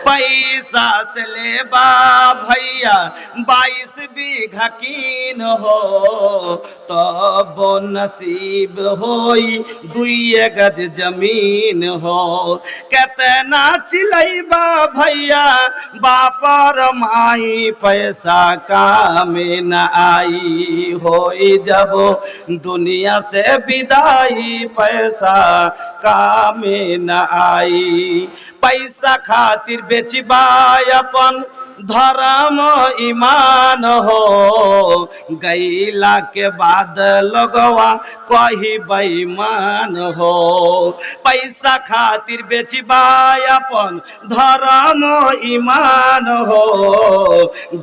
पैसा से ले बा भैया 22 बीघा कीन हो तब नसीब होई 2 गज जमीन हो। केतना चिलैबा भैया बापर माई पैसा कामे न आई होई जब दुनिया से विदाई पैसा कामे न आई। पैसा खातिर बेचबा अपन धर्म ईमान हो गईला के बाद लगवा कही बेईमान हो। पैसा खातिर बेचबा अपन धर्म ईमान हो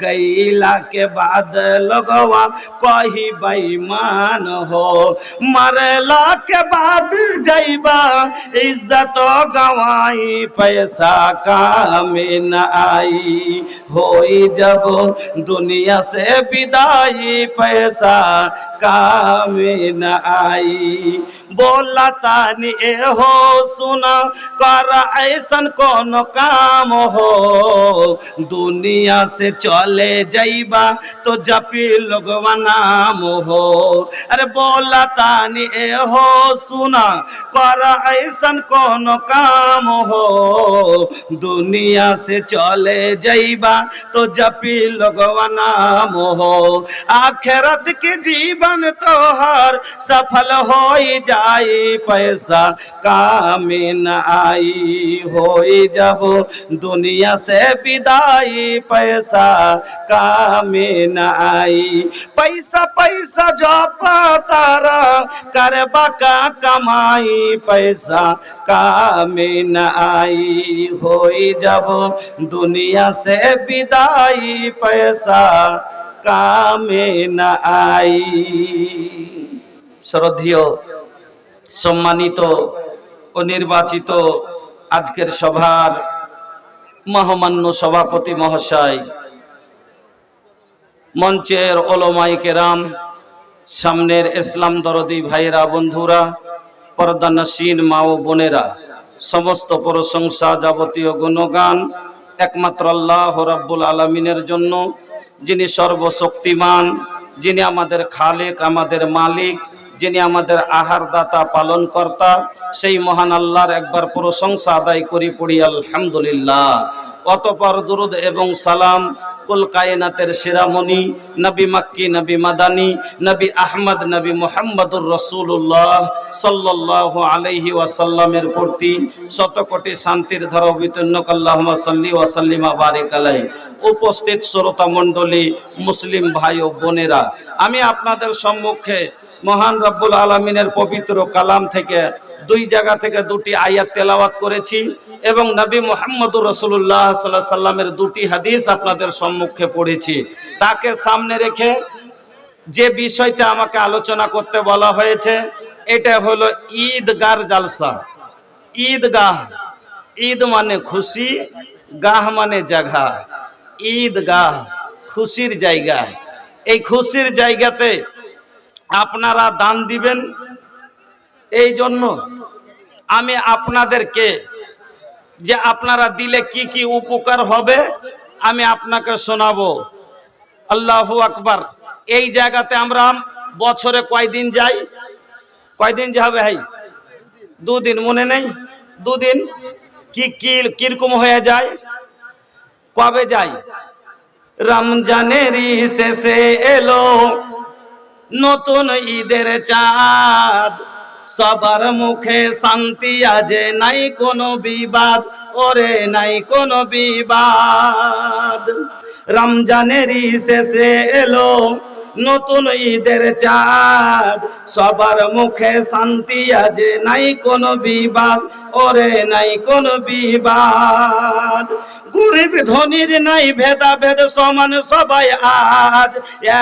गईला के बाद लगवा कही बेईमान हो। मरला के बाद जइबा इज्जत गवाई पैसा कामे न आई होई जब दुनिया से विदाई पैसा कामे न आई। बोला तानी ए हो सुना कर ऐसन कौन काम हो दुनिया से चले जाइबा तो जपी लोगवा नाम हो। अरे बोला तानी ए हो सुना कर ऐसन कौन काम हो दुनिया से चले जाइबा तो जपी लोगवा नाम हो। आखिरत के जीवन तोहर सफल हो जाई पैसा कामे न आई होई जब दुनिया से विदाई पैसा कामे न आई। पैसा पैसा जप तारा करबा का कमाई पैसा कामे न आई होई जब दुनिया से विदाई पैसा कामे न आई। श्रद्धेय सम्मानित ও নির্বাচিত আজকের সভার মহামান্য সভাপতি মহাশয়, মঞ্চের ওলামায়ে কেরাম, সামনের ইসলাম দরদি ভাইরা বন্ধুরা, পর্দানশীন মা ও বোনেরা, সমস্ত প্রশংসা যাবতীয় গুণগান একমাত্র আল্লাহ রাব্বুল আলামিনের জন্য, যিনি সর্বশক্তিমান, যিনি আমাদের খালেক, আমাদের মালিক, যিনি আমাদের আহার দাতা পালন কর্তা, সেই মহান আল্লাহর একবার প্রশংসা আদায় করি পড়ি আলহামদুলিল্লাহ। অতঃপর দুরুদ এবং সালাম কুল কায়নাতের শিরামণি নবী মক্কি, নবী মাদানী, নবী আহমদ, নবী মুহাম্মদুর রাসূলুল্লাহ সাল্লাল্লাহু আলাইহি ওয়াসাল্লামের প্রতি শত কোটি শান্তির ধারা অবতীর্ণ আল্লাহুম্মা সাল্লি ওয়া সাল্লিম ওয়া বারিক আলাইহি। উপস্থিত শ্রোতা মণ্ডলী, মুসলিম ভাই ও বোনেরা, আমি আপনাদের সম্মুখে মহান রব্বুল আলামিনের পবিত্র কালাম থেকে দুই জায়গা থেকে দুটি আয়াত তেলাওয়াত করেছি এবং নবী মুহাম্মদুর রাসূলুল্লাহ সাল্লাল্লাহু আলাইহি সাল্লামের দুটি হাদিস আপনাদের সম্মুখে পড়েছি। তাকে সামনে রেখে যে বিষয়টা আমাকে আলোচনা করতে বলা হয়েছে এটা হলো ঈদগার জালসা। ঈদগাহ, ঈদ মানে খুশি, গাহ মানে জায়গা। ঈদগাহ খুশির জায়গা। এই খুশির জায়গাতে আপনারা দান দিবেন। এই জন্য আমি আপনাদেরকে যে আপনারা দিলে কি কি উপকার হবে আমি আপনাকে শোনাবো। আল্লাহু আকবার। এই জায়গাতে আমরা বছরে কয়দিন যাই? কয়দিন যাবে ভাই? 2 দিন, মনে নেই? 2 দিন কি কিরকম হয়ে যায়? কবে যাই? রমজানের শেষে এলো নতুন ঈদের চাঁদ, সবার মুখে শান্তি, আজে নাই কোনো বিবাদ, ওরে নাই কোনো বিবাদ। রমজানের শেষে এলো নতুন ঈদের চাঁদ, সবার মুখে শান্তি, আজে নাই কোনো বিবাদ, ওরে নাই কোনো বিবাদ। গরিব ধনীর নাই ভেদাভেদ, সমান সবাই আজ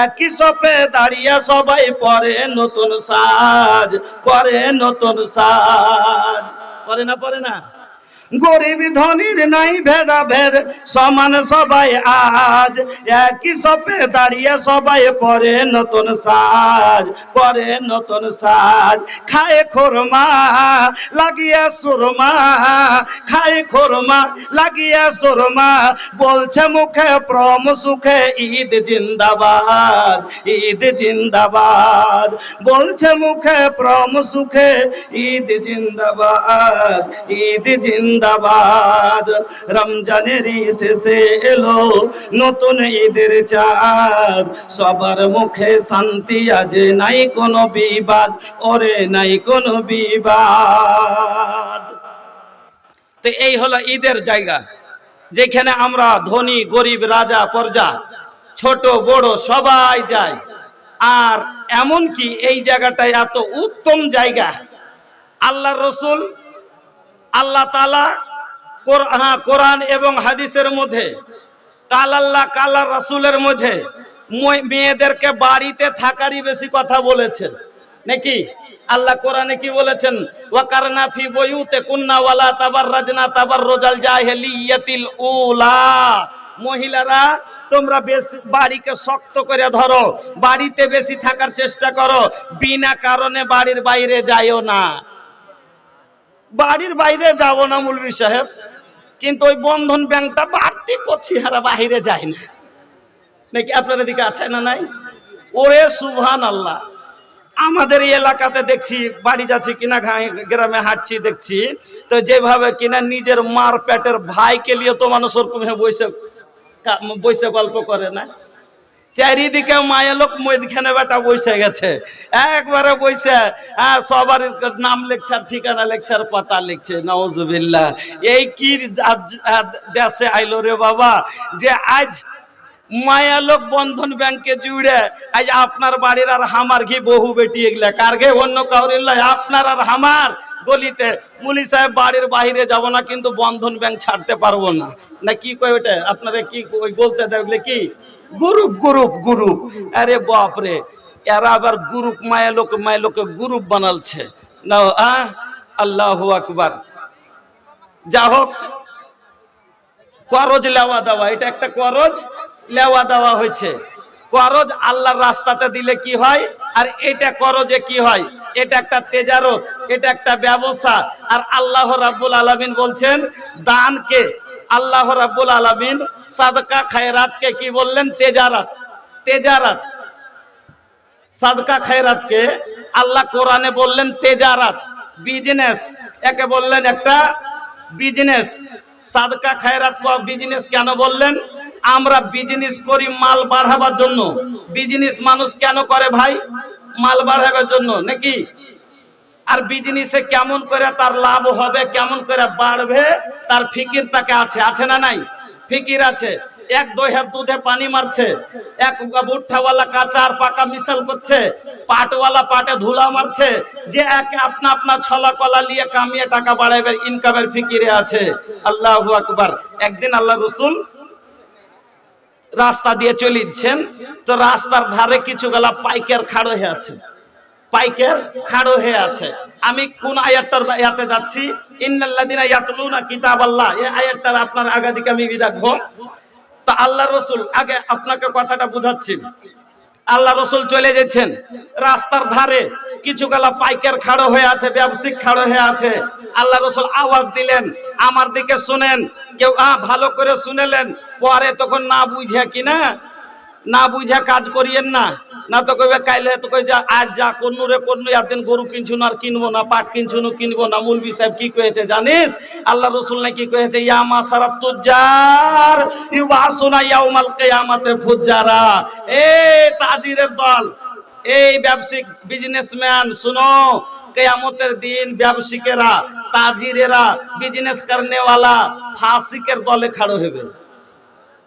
একই সপে দাঁড়িয়ে সবাই পরে নতুন সাজ, পরে নতুন সাজ। পরে না? পরে না? গরিব ধনীর নাই ভেদাভেদ, সমান সবাই আজ, একই সপে দাঁড়িয়ে সবাই পরে নতুন সাজ, পরে নতুন সাজ। খায় খোরমা লাগিয়া সুরমা, খায় খোরমা লাগিয়া সুরমা, বলছে মুখে প্রম সুখে ঈদ জিন্দাবাদ, ঈদ জিন্দাবাদ, বলছে মুখে প্রম সুখে ঈদ জিন্দাবাদ, ঈদ জিন্দাবাদ। রমজানের শেষে এলো নতুন ঈদের চাঁদ, সবার মুখে শান্তি আজ, নাই কোনো বিবাদ, ওরে নাই কোনো বিবাদ। তো এই হলো ঈদের জায়গা, যেখানে আমরা ধনী গরিব রাজা প্রজা ছোট বড় সবাই যায়। আর এমন কি এই জায়গাটায় এত উত্তম জায়গা, আল্লাহর রসুল আল্লাহ তাআলা কোরআন এবং হাদিসের মধ্যে, কাল আল্লাহ কাল রাসূলের মধ্যে মেয়েদেরকে বাড়িতে থাকারই বেশি কথা বলেছেন নাকি? আল্লাহ কোরআনে কি বলেছেন? ওয়াকারনা ফি বুয়ুতিকুন্না ওয়ালা তাবাররাজনা তাবাররুজাল জাহিলিয়াতিল উলা। মহিলারা তোমরা বেশি বাড়িকে শক্ত করে ধরো, বাড়িতে বেশি থাকার চেষ্টা করো, বিনা কারণে বাড়ির বাইরে যাইও না। বাড়ির বাইরে যাবো না মৌলভী সাহেব, কিন্তু ওই বন্ধন ব্যাংকটা বাড়তি করছি, হারা বাইরে যায় না নাকি? আপনার দিকে আছে না নাই? ওরে সুবহানাল্লাহ, আমাদের এই এলাকাতে দেখছি, বাড়ি যাচ্ছি কিনা গ্রামে হাঁটছি দেখছি, তো যেভাবে কিনা নিজের মার পেটের ভাইকে নিয়ে তো মানুষ ওরকম বসে বসে গল্প করে না। চারিদিকে মায়ের লোক মধ্যখানে বেটা বসে গেছে, একবারে বসে সবার নাম লেখছে, ঠিকানা লেখছে, আর পাতা লিখছে। নাউজুবিল্লাহ, এই কি দেশে আইলো রে বাবা, যে আজ মায়া লোক বন্ধন ব্যাংকে জুড়ে আজ আপনার বাড়ির আর হামার ঘি বহু বেটি এগুলা কার ঘে, অন্য কাউরির লাই, আপনার আর হামার গলিতে মুলি সাহেব বাড়ির বাইরে যাব না, কিন্তু বন্ধন ব্যাংক ছাড়তে পারবো না। না কি কয় ওটা আপনারা কি ওই বলতে দেখলে কি গ্রুপ গ্রুপ গ্রুপ, আরে বাপ রে, এরা আবার গ্রুপ মায়া লোকে গ্রুপ বানালছে না। আল্লাহু আকবার। যা হোক, করজ লেওয়া দেওয়া, এটা একটা করজ লেওয়া দেওয়া হয়েছে। করজ আল্লাহর রাস্তাতে দিলে কি হয়, আর এটা করজে কি হয়? এটা একটা তেজারত, এটা একটা ব্যবসা। আর আল্লাহ রাব্বুল আলামিন বলছেন দানকে, আল্লাহ রাব্বুল আলামিন সাদকা খায়রাতকে কি বললেন? তেজারাত। তেজারাত, সাদকা খায়রাতকে আল্লাহ কোরআনে বললেন তেজারাত, বিজনেস। একে বললেন একটা বিজনেস। সাদকা খায়রাত বিজনেস কেন বললেন? আমরা বিজনেস করি মাল বাড়াবার জন্য। বিজনেস মানুষ কেন করে ভাই? মাল বাড়াবার জন্য নাকি? আর বিজনেসে কেমন করে তার লাভ হবে, কেমন করে বাড়বে, তার ফিকির তাকে আছে, আছে না নাই? ফিকির আছে। এক দইহার দুধে পানি মারছে, এক ভুট্টাওয়ালা কাঁচা আর পাকা মিশাল করছে, পাটওয়ালা পাটে ধুলা মারছে, যে একে আপনা আপনা ছলা কলা নিয়ে কামিয়ে টাকা বাড়াইবে, ইনকামের ফিকিরে আছে। আল্লাহু আকবার। একদিন আল্লাহ রসুল রাস্তা দিয়ে চলিচ্ছেন, তো রাস্তার ধারে কিছু গলা পাইকার খাড়ো হয়ে আছে, পাইকার খাড়ো হয়ে আছে। আমি কোন আয়াতটার ইয়াতে যাচ্ছি? ইন্নাল্লাযিনা ইয়াতলুনা কিতাবাল্লাহ, এই আয়াতটার আপনার আগে দিকে আমি রাখবো। তো আল্লাহ রসুল, আগে আপনাকে কথাটা বুঝাচ্ছি। আল্লাহ রসুল চলে যাচ্ছেন, রাস্তার ধারে কিছু গলা পাইকার খাড়ো হয়ে আছে, ব্যবসায়িক খাড়ো হয়ে আছে। আল্লাহ রসুল আওয়াজ দিলেন, আমার দিকে শুনেন। কেউ ভালো করে শুনেলেন, পরে তখন না বুঝে কিনা, না বুঝে কাজ করিয়েন না, না তো কইবে কাইলে তো কই যা আজ যা করনু রে করনু, একদিন গরু কিনছু না আর কিনবো না, পাট কিনছু না কিনবো না। মৌলভী সাহেব কি কয়েছে জানিস? আল্লাহ রসুল নাকি কয়েছে, ইয়া মাসারাত তুজ্জার ইউবাসুনা ইয়াউমাল কিয়ামাতে ফুজ্জারা। এই তাজিরের দল, এই ব্যবসায়িক বিজনেসম্যান, শুনো, কিয়ামতের দিন ব্যবসায়িকেরা, তাজিরেরা, বিজনেস করনেওয়ালা ফাসিকের দলে খাড়ো হবে।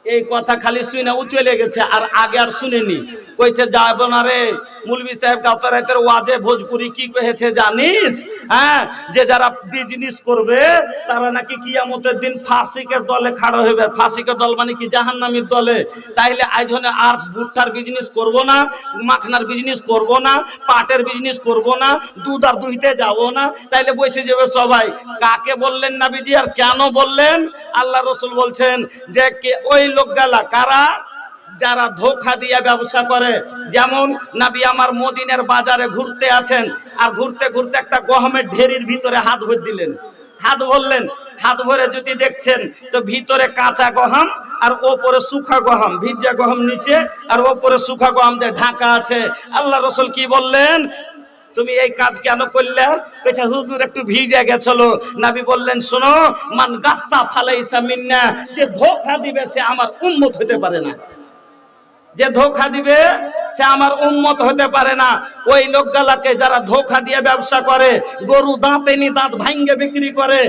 এই কথা খালি শুনে ও চলে গেছে, আর আগে আর শুনেনি। কইছে যাব না রে মুলবি সাহেব, গাতারাতের ওয়াজে ভোজপুরি কি কহেছে জানিস? হ্যাঁ, যে যারা বিজনেস করবে তারা নাকি কিয়ামতের দিন ফাসিকের দলে খাড়া হবে। ফাসিকের দল মানে কি? জাহান্নামীর দলে। তাইলে আজ জন্য আর ভুট্টার বিজনেস করব না, মাখনার বিজনেস করব না, পাটের বিজনেস করব না, দুধ আর দুইতে যাব না। তাইলে বসে যাবে সবাই। কাকে বললেন নবীজি আর কেন বললেন? আল্লাহ রাসূল বলছেন যে ওই লোকগুলা কারা? যারা ধোঁকা দিয়ে ব্যবসা করে। যেমন নবী আমার মদিনার বাজারে ঘুরতে আছেন, আর ঘুরতে ঘুরতে একটা গহমের ঢেরির ভিতরে হাত ভরে দিলেন। হাত ভরলেন, হাত ভরে যদি দেখছেন তো ভিতরে কাঁচা গহম আর ওপরে শুকনা গহম, ভিজা গহম নিচে আর ওপরে শুকনা গহম দিয়ে ঢাকা আছে। আল্লাহ রাসূল কি বললেন? তুমি এই কাজ কেন করলে? কইছে হুজুর একটু ভিজে গেছিল। নবী বললেন শোনো, মান গাসসা ফালাইসা মিন্না, যে ধোঁকা দিবে সে আমার উম্মত হতে পারে না। যে ধোঁকা দিবে সে আমার উম্মত হতে পারে না। ওই লোকগুলাকে যারা ধোঁকা দিয়ে ব্যবসা করে, গরু দাঁতেনি দাঁত ভাঙ্গে বিক্রি করে,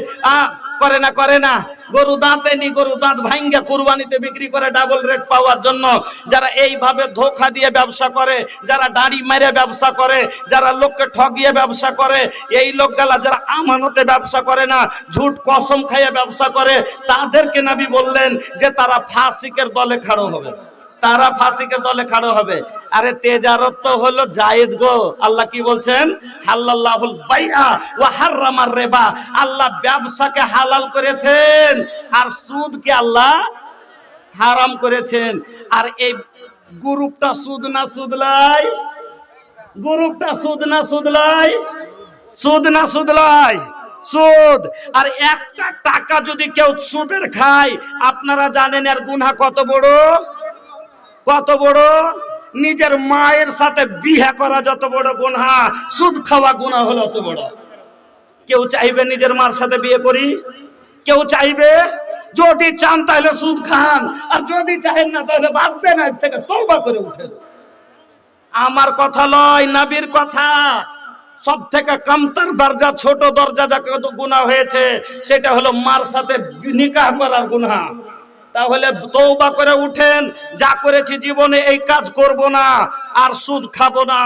করে না গরু দাঁতেনি গরু দাঁত ভাঙ্গে কুরবানিতে বিক্রি করে ডাবল রেট পাওয়ার জন্য। যারা এইভাবে ধোঁকা দিয়ে ব্যবসা করে, যারা দাড়ি মেরে ব্যবসা করে, যারা লোককে ঠগিয়ে ব্যবসা করে, এই লোকগুলা যারা আমানতে ব্যবসা করে না, ঝুট কসম খাইয়ে ব্যবসা করে, তাদেরকে নবী বললেন যে তারা ফাসিকের দলে খাড়া হবে। তারা ফাসিকের দলে খাড়া হবে। আরে তেজারত তো হলো জায়েজ গো। আল্লাহ কি বলছেন? হালাল্লাহুল বাইআ ওয়া হারামার রিবা। আল্লাহ ব্যবসাকে হালাল করেছেন আর সুদকে আল্লাহ হারাম করেছেন। আর এই গ্রুপটা সুদ না সুদলাই? গ্রুপটা সুদ না সুদলাই? সুদ না সুদলাই? সুদ। আর একটা টাকা যদি কেউ সুদের খায়, আপনারা জানেন এর গুনাহ কত বড়? কত বড়? নিজের মায়ের সাথে বিয়ে করা যত বড় গুনাহ, সুদ খাওয়া গুনাহ হলো তত বড়। কেউ চাইবে নিজের মার সাথে বিয়ে করি? কেউ চাইবে? যদি চান তাহলে সুদ খান, আর যদি চাহেন না তাহলে বাদ দেন, আজ থেকে তওবা করে উঠেন। আমার কথা লয়, নবীর কথা। সব থেকে কমতর দরজা, ছোট দরজা যাকে গুনাহ হয়েছে, সেটা হলো মার সাথে নিকাহ করার গুনাহ। তাহলে তওবা করে উঠেন, যা করেছি জীবনে এই কাজ করব না, আর সুদ খাবো না।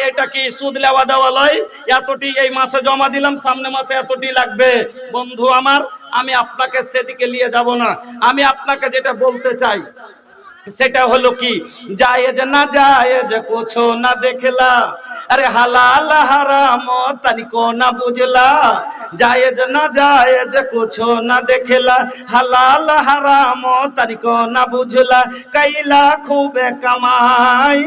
এটা কি সুদ লেওয়া দেওয়া লয়? এতটি এই মাসে জমা দিলাম, সামনে মাসে এতটি লাগবে। বন্ধু আমার, আমি আপনাকে সেদিকে নিয়ে যাব না। আমি আপনাকে যেটা বলতে চাই সেটা হলো কি, জায়েজ না জায়েজ কুছো না দেখলা, अरे हलाल हराम तनिको ना बुझला, जायज ना जायज कुछो ना देखला, हलाल हराम तनिको ना बुझला, कैला खूबे कमाई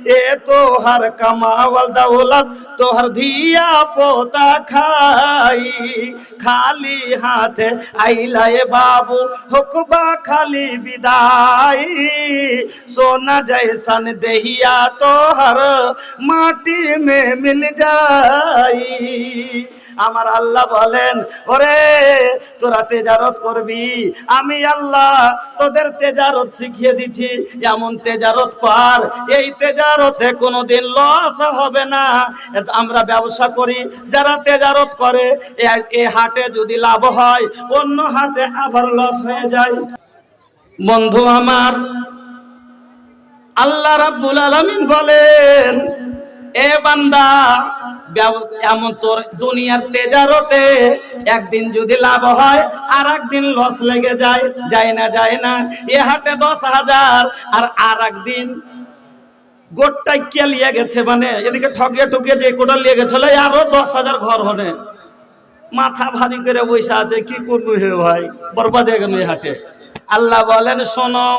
ए तो हर कमावल दौलत तो हर धिया पोता खाई, खाली हाथ आइला ए बाबू हुकबा खाली विदाई, सोना जैसन देहिया तो हर মাটি মে মিল যাই। আমার আল্লাহ বলেন, ওরে তোরা তেজারত করবি, আমি আল্লাহ তোদের তেজারত শিখিয়ে দিচ্ছি। এমন তেজারত কর, এই তেজারতে কোনোদিন লস হবে না। আমরা ব্যবসা করি, যারা তেজারত করে এ হাটে যদি লাভ হয়, অন্য হাটে আবার লস হয়ে যায়। বন্ধু আমার, আল্লাহ রাব্বুল আলামিন বলেন, এ বান্দা এমন তোর দুনিয়ার তেজারতে একদিন যদি লাভ হয় আর একদিন লস লেগে যায়, যায় না? যায় না? এ হাটে 10,000 আর একদিন গোটাই কে লিয়ে গেছে, মানে এদিকে ঠকিয়ে ঠকিয়ে যে কোটা লিয়ে গেছিল আরো 10,000 ঘর হনে, মাথা ভারী করে বসে আছে, কি করবো হে ভাই, বরবাদ হয়ে গেল এই হাটে। আল্লাহ বলেন, শোনো,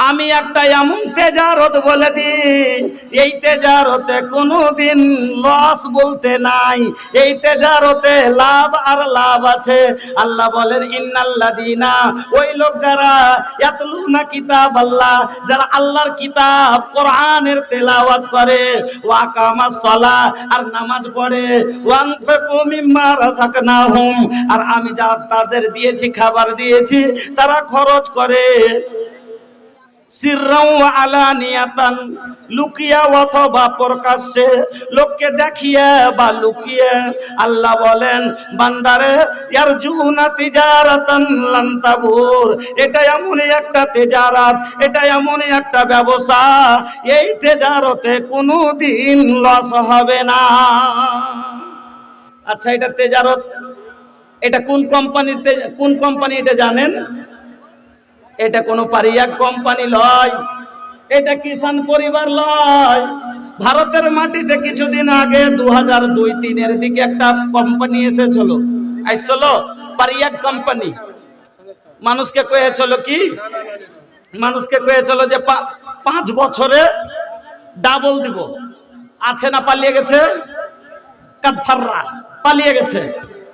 আমি একটা এমন তেজারত বলে দিই, এই তেজারতে কোনোদিন লস বলতে নাই, এই তেজারতে লাভ আর লাভ আছে। আল্লাহ বলেন, ইন্নাল্লাযীনা, ওই লোকেরা ইয়াতলুনা কিতাবাল্লাহ, যারা আল্লাহর কিতাব কোরআনের তেলাওয়াত করে, ওয়া আকামাস সালাহ, আর নামাজ পড়ে, ওয়া আনফাকু মিম্মা রাযাকনাহুম, আর আমি যা তাদের দিয়েছি, খাবার দিয়েছি, তারা খরচ করে। সিররাও আলানিয়াতান, লুকিয়া অথবা প্রকাশ্যে, লোককে দেখিয়ে বা লুকিয়ে। আল্লাহ বলেন বান্দারে ইয়ারজুনা তিজারাতান লান তাবুর, এটা এমনই একটা তেজারাত, এটা এমনই একটা ব্যবসা, এই তেজারতে কোনোদিন লস হবে না। আচ্ছা, এটা তেজারত, এটা কোন কোম্পানিতে, কোন কোম্পানি এটা জানেন? এটা কোনো পারিয়াক কোম্পানি লয়, এটা কিষান পরিবার লয়। ভারতের মাটিতে কিছুদিন আগে 2002-03 দিকে একটা কোম্পানি এসেছিল, আইছিল পারিয়াক কোম্পানি। মানুষকে কয়েছিল কি, মানুষকে কয়েছিল যে 5 বছরে ডাবল দিব। আছে না পালিয়ে গেছে? কাদফাররা পালিয়ে গেছে।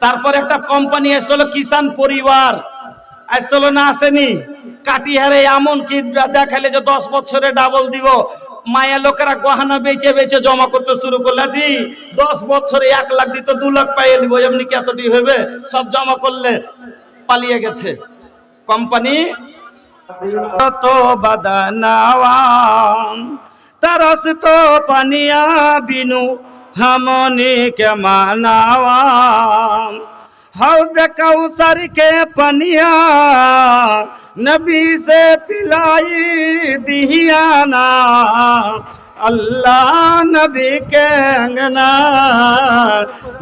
তারপর একটা কোম্পানি এসেছিল কিষান পরিবার, আসছিল না আসেনি? কাটিহারে এমন কি দেখালে যে 10 বছরে ডাবল দিব। মায়া লোকেরা গহনা বেচে বেচে জমা করতে শুরু করলে, জি 10 বছরে 1 লাখ দিত 2 লাখ পাইয়ে নিব, এমনি কি এতটি হবে? সব জমা করলে পালিয়ে গেছে কোম্পানি। তো বাদানাওয়াম तरस तो पनिया बिनु हमनी के मानावा, हौद कौसर के पनिया नबी से पिलाई दिहियाना, अल्लाह नबी के अंगना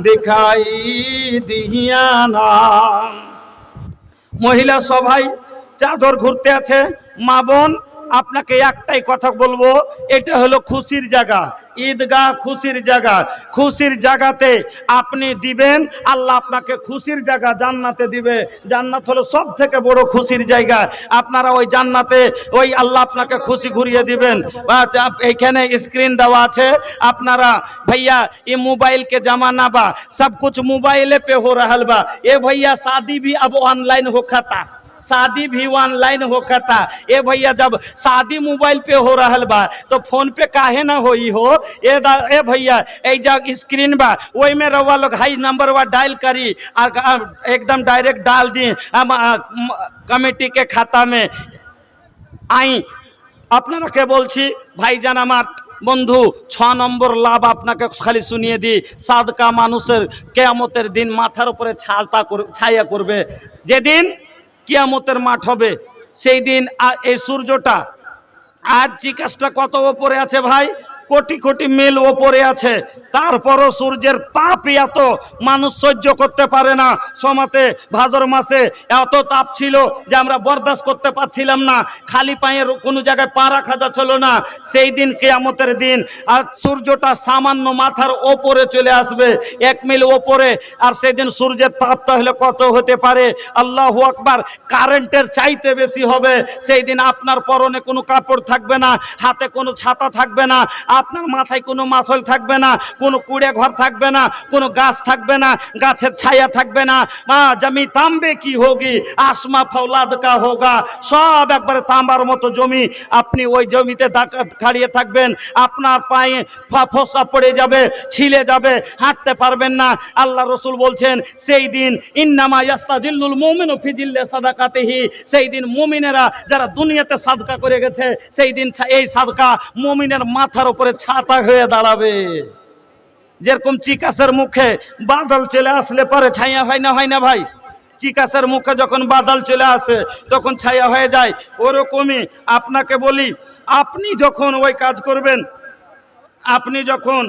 दिखाई दिहियाना। महिला सबाई चादर घुरते आछे। मा बोन আপনাকে একটাই কথা বলবো, এটা হলো খুশির জায়গা, ঈদগাহ খুশির জায়গা। খুশির জায়গাতে আপনি দিবেন, আল্লাহ আপনাকে খুশির জায়গা জান্নাতে দিবে। জান্নাত হলো সব থেকে বড় খুশির জায়গা। আপনারা ওই জান্নাতে ওই আল্লাহ আপনাকে খুশি ঘুরিয়ে দিবেন। এইখানে স্ক্রিন দেওয়া আছে, আপনারা भैया ये मोबाइल के जमाना बा, सब कुछ मोबाइल पे हो रहल बा। ये भैया शादी भी अब ऑनलाइन होखता, शादी भी ऑनलाइन होखता। ए भैया जब शादी मोबाइल पे हो रहल बा तो फोन पे काहे ना होई हो। ए भैया ए जग स्क्रीन बा, वही में रवा लोग हाई नंबर वा डायल करी और एकदम डायरेक्ट डाल दी कमेटी के खाता में। आई আপনারা কে বলছি ভাইজান আমার বন্ধু, 6 নম্বর লাভ আপনাকে খালি শুনিয়ে দিই। সাদকা মানুষের কিয়ামতের দিন মাথার উপরে ছায়া করবে। যেদিন কিয়ামতের মাঠ হবে সেই দিন এই সূর্যটা আজ জিজ্ঞাসটা কত ওপরে আছে ভাই? কোটি কোটি মিল ওপরে আছে। তারপরও সূর্যের তাপ এত মানুষ সহ্য করতে পারে না। সমাতে ভাদর মাসে এত তাপ ছিল যে আমরা বরদাস্ত করতে পারছিলাম না, খালি পায়ে কোনো জায়গায় পা রাখা যাচ্ছিল না। সেই দিন কিয়ামতের দিন আর সূর্যটা সামান্য মাথার ওপরে চলে আসবে, 1 মিল ওপরে। আর সেই দিন সূর্যের তাপ তাহলে কত হতে পারে? আল্লাহু আকবার, কারেন্টের চাইতে বেশি হবে। সেই দিন আপনার পরনে কোনো কাপড় থাকবে না, হাতে কোনো ছাতা থাকবে না, আপনার মাথায় কোনো মাথল থাকবে না, কোনো কুড়ে ঘর থাকবে না, কোনো গাছ থাকবে না, গাছের ছায়া থাকবে না। মা জমি তাম্বে কি হোগি, আসমা ফৌলাদ কা হোগা। সব একবারে তাম্বার মতো জমি। আপনি ওই জমিতে দাঁড়িয়ে থাকবেন, আপনার পায়ে ফোসা পড়ে যাবে, ছিলে যাবে, হাঁটতে পারবেন না। আল্লাহ রসুল বলছেন সেই দিন ইন্নামা ইয়াস্তাজিল্লুল মুমিনু ফি জিল্লি সাদাকাতিহি, সেই দিন মুমিনেরা যারা দুনিয়াতে সাদকা করে গেছে সেই দিন এই সাদকা মুমিনের মাথার উপরে ছাতা হয়ে দাঁড়াবে। যেরকম চিকাসের মুখে বাদল চলে আসলে পরে ছায়া হয় না, হয় না ভাই? চিকাসের মুখে যখন বাদল চলে আসে তখন ছায়া হয়ে যায়। ওরকমই আপনাকে বলি, আপনি যখন ওই কাজ করবেন, আপনি যখন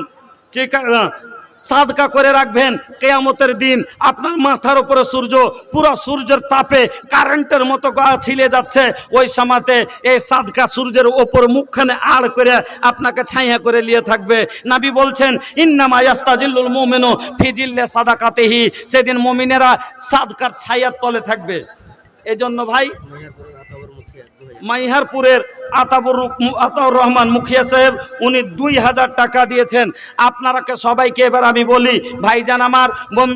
সাদকা করে রাখবেন, কিয়ামতের দিন আপনার মাথার উপরে সূর্য পুরো সূর্যের তাপে কারেন্টের মতো ছিলে যাচ্ছে। ওই সময়তে এই সাদকা সূর্যের ওপর মুখখানে আড় করে আপনাকে ছায়া করে নিয়ে থাকবে। নবী বলছেন ইন্নামা ইয়াস্তাজিল্লুল মুমিনু ফি জিল্লি সাদাকাতিহি, সেদিন মুমিনেরা সাদকার ছায়ার তলে থাকবে। এজন্য ভাই মাইহারপুরের আতাউর রহমান মুখিয়া সাহেব উনি 2000 টাকা দিয়েছেন। আপনারাকে সবাইকে এবার আমি বলি, ভাইজান আমার বন্ধু